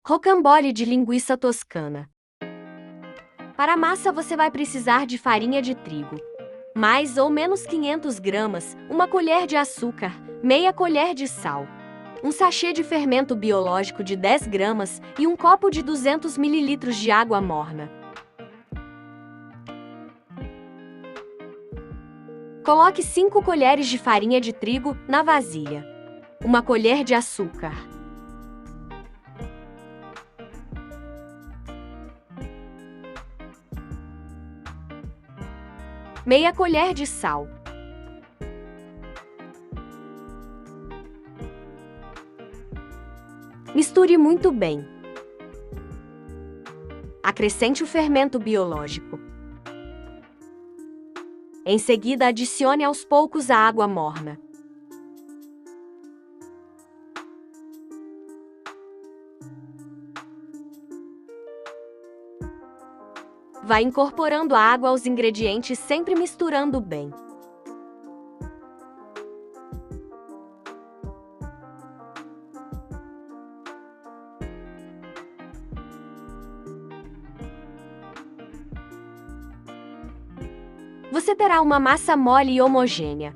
Rocambole de linguiça toscana. Para a massa você vai precisar de farinha de trigo, mais ou menos 500 gramas, uma colher de açúcar, meia colher de sal, um sachê de fermento biológico de 10 gramas e um copo de 200 ml de água morna. Coloque 5 colheres de farinha de trigo na vasilha, uma colher de açúcar, meia colher de sal, misture muito bem. Acrescente o fermento biológico. Em seguida, adicione aos poucos a água morna. Vá incorporando a água aos ingredientes, sempre misturando bem. Você terá uma massa mole e homogênea.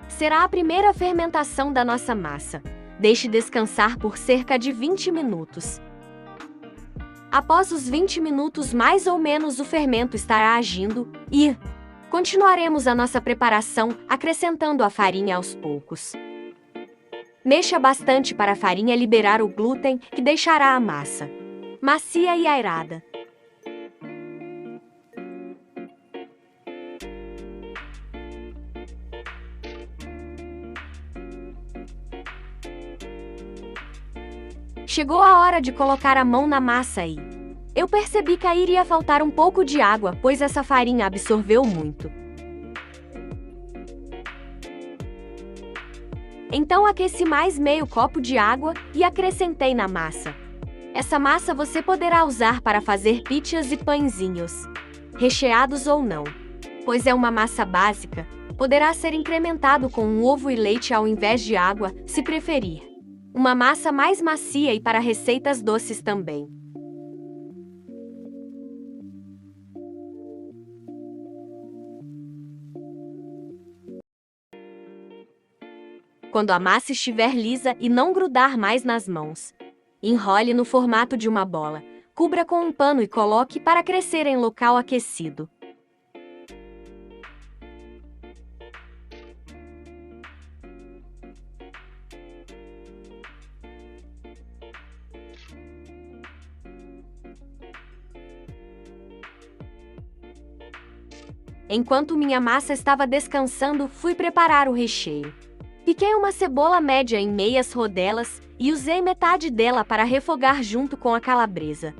Será a primeira fermentação da nossa massa. Deixe descansar por cerca de 20 minutos. Após os 20 minutos mais ou menos, o fermento estará agindo e continuaremos a nossa preparação acrescentando a farinha aos poucos. Mexa bastante para a farinha liberar o glúten, que deixará a massa macia e aerada. Chegou a hora de colocar a mão na massa e eu percebi que iria faltar um pouco de água, pois essa farinha absorveu muito. Então aqueci mais meio copo de água e acrescentei na massa. Essa massa você poderá usar para fazer pizzas e pãezinhos, recheados ou não, pois é uma massa básica. Poderá ser incrementado com um ovo e leite ao invés de água, se preferir. Uma massa mais macia e para receitas doces também. Quando a massa estiver lisa e não grudar mais nas mãos, enrole no formato de uma bola, cubra com um pano e coloque para crescer em local aquecido. Enquanto minha massa estava descansando, fui preparar o recheio. Piquei uma cebola média em meias rodelas e usei metade dela para refogar junto com a calabresa.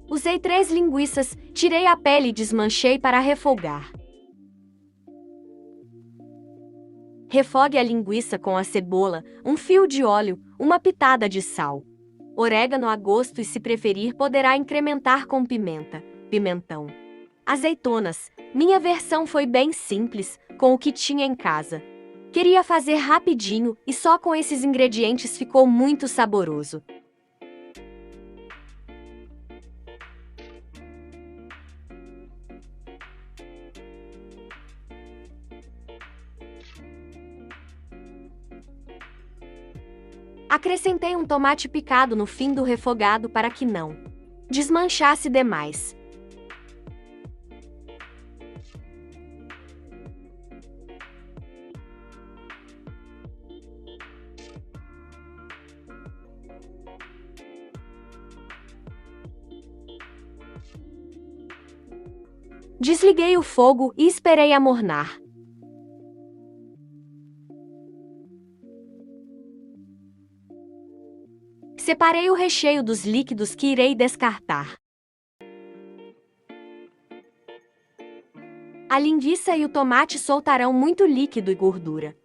Usei 3 linguiças, tirei a pele e desmanchei para refogar. Refogue a linguiça com a cebola, um fio de óleo, uma pitada de sal, orégano a gosto e, se preferir, poderá incrementar com pimenta, pimentão, azeitonas. Minha versão foi bem simples, com o que tinha em casa. Queria fazer rapidinho e só com esses ingredientes ficou muito saboroso. Acrescentei um tomate picado no fim do refogado para que não desmanchasse demais. Desliguei o fogo e esperei amornar. Separei o recheio dos líquidos que irei descartar. A linguiça e o tomate soltarão muito líquido e gordura.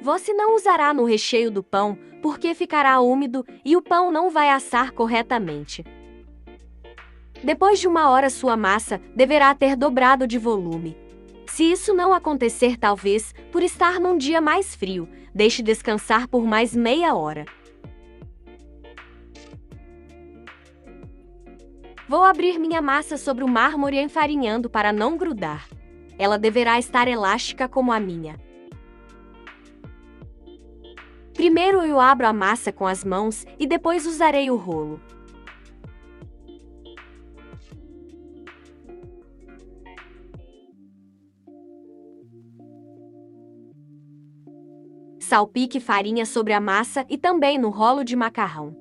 Você não usará no recheio do pão, porque ficará úmido e o pão não vai assar corretamente. Depois de 1 hora, sua massa deverá ter dobrado de volume. Se isso não acontecer, talvez, por estar num dia mais frio, deixe descansar por mais meia hora. Vou abrir minha massa sobre o mármore enfarinhando para não grudar. Ela deverá estar elástica como a minha. Primeiro eu abro a massa com as mãos e depois usarei o rolo. Salpique farinha sobre a massa e também no rolo de macarrão.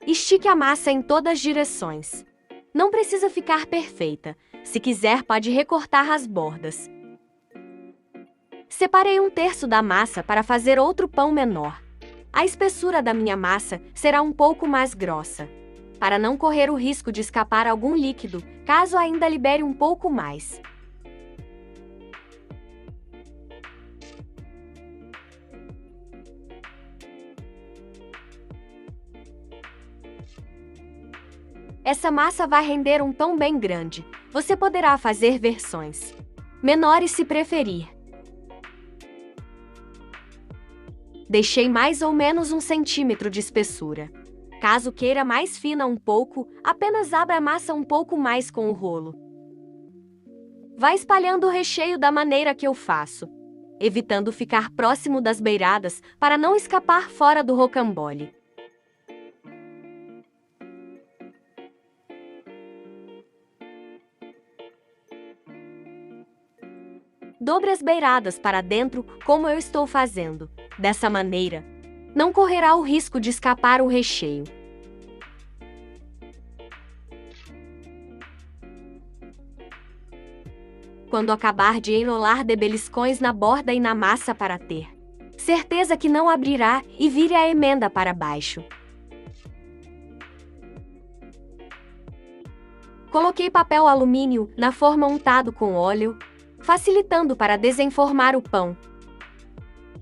Estique a massa em todas as direções. Não precisa ficar perfeita. Se quiser, pode recortar as bordas. Separei um terço da massa para fazer outro pão menor. A espessura da minha massa será um pouco mais grossa, para não correr o risco de escapar algum líquido, caso ainda libere um pouco mais. Essa massa vai render um pão bem grande. Você poderá fazer versões menores se preferir. Deixei mais ou menos 1 centímetro de espessura. Caso queira mais fina um pouco, apenas abra a massa um pouco mais com o rolo. Vá espalhando o recheio da maneira que eu faço, evitando ficar próximo das beiradas para não escapar fora do rocambole. Dobre as beiradas para dentro, como eu estou fazendo. Dessa maneira, não correrá o risco de escapar o recheio. Quando acabar de enrolar, dê beliscões na borda e na massa para ter certeza que não abrirá e vire a emenda para baixo. Coloquei papel alumínio na forma untado com óleo, facilitando para desenformar o pão.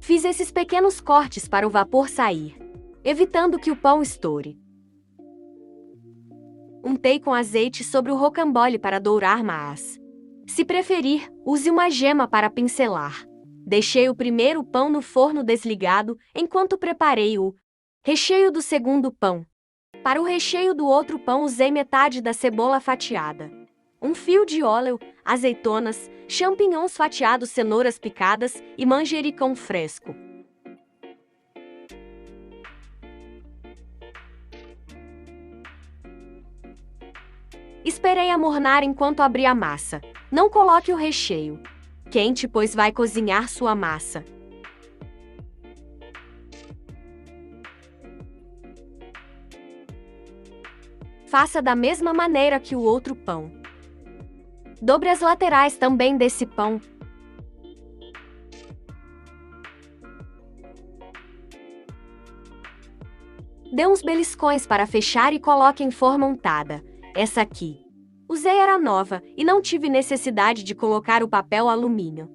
Fiz esses pequenos cortes para o vapor sair, evitando que o pão estoure. Untei com azeite sobre o rocambole para dourar mais. Se preferir, use uma gema para pincelar. Deixei o primeiro pão no forno desligado enquanto preparei o recheio do segundo pão. Para o recheio do outro pão, usei metade da cebola fatiada, um fio de óleo, azeitonas, champignons fatiados, cenouras picadas e manjericão fresco. Esperei amornar enquanto abri a massa. Não coloque o recheio quente, pois vai cozinhar sua massa. Faça da mesma maneira que o outro pão. Dobre as laterais também desse pão. Dê uns beliscões para fechar e coloque em forma untada. Essa aqui usei era nova e não tive necessidade de colocar o papel alumínio.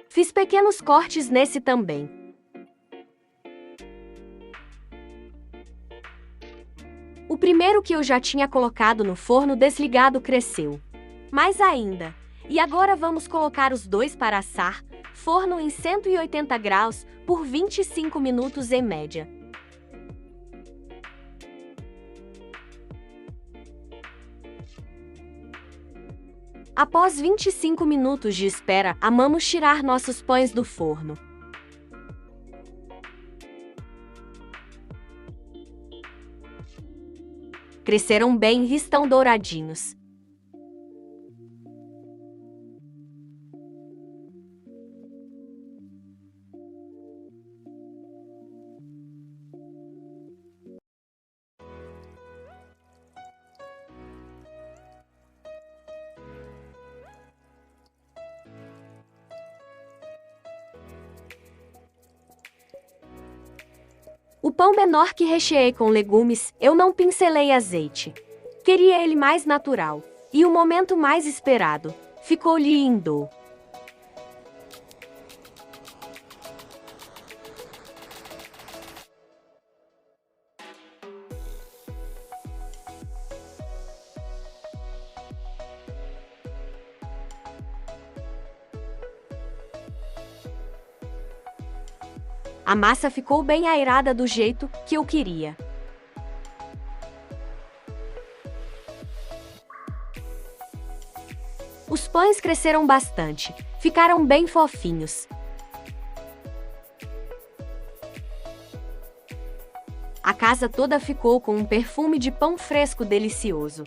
Fiz pequenos cortes nesse também. O primeiro que eu já tinha colocado no forno desligado cresceu mais ainda. E agora vamos colocar os dois para assar, forno em 180 graus por 25 minutos em média. Após 25 minutos de espera, amamos tirar nossos pães do forno. Cresceram bem e estão douradinhos. O pão menor que recheei com legumes, eu não pincelei azeite. Queria ele mais natural. E o momento mais esperado. Ficou lindo! A massa ficou bem aerada do jeito que eu queria. Os pães cresceram bastante, ficaram bem fofinhos. A casa toda ficou com um perfume de pão fresco delicioso.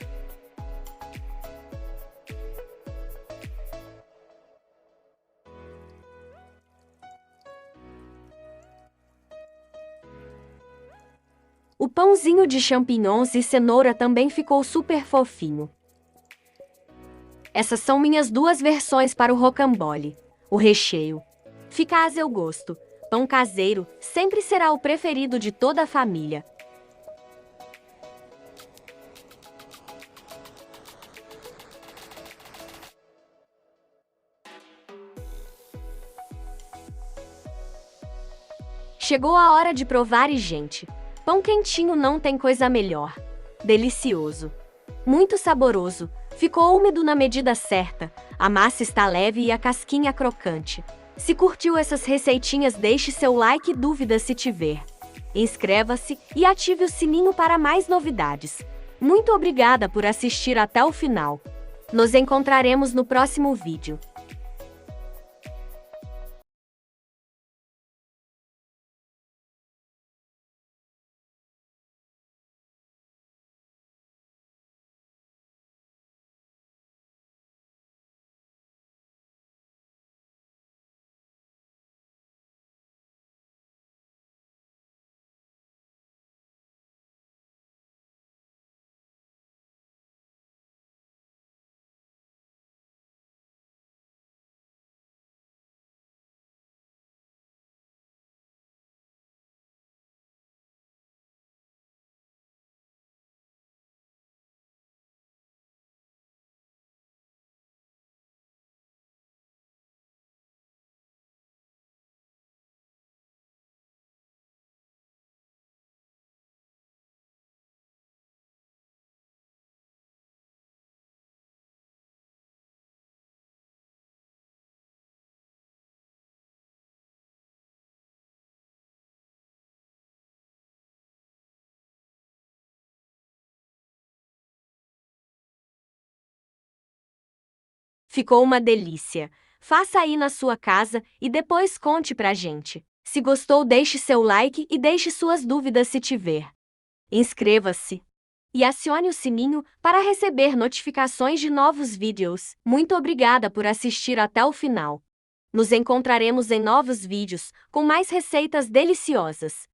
O pãozinho de champignons e cenoura também ficou super fofinho. Essas são minhas duas versões para o rocambole. O recheio. Fica a seu gosto. Pão caseiro sempre será o preferido de toda a família. Chegou a hora de provar e, gente, pão quentinho não tem coisa melhor. Delicioso. Muito saboroso. Ficou úmido na medida certa. A massa está leve e a casquinha crocante. Se curtiu essas receitinhas, deixe seu like e dúvida se tiver. Inscreva-se e ative o sininho para mais novidades. Muito obrigada por assistir até o final. Nos encontraremos no próximo vídeo. Ficou uma delícia. Faça aí na sua casa e depois conte pra gente. Se gostou, deixe seu like e deixe suas dúvidas se tiver. Inscreva-se e acione o sininho para receber notificações de novos vídeos. Muito obrigada por assistir até o final. Nos encontraremos em novos vídeos com mais receitas deliciosas.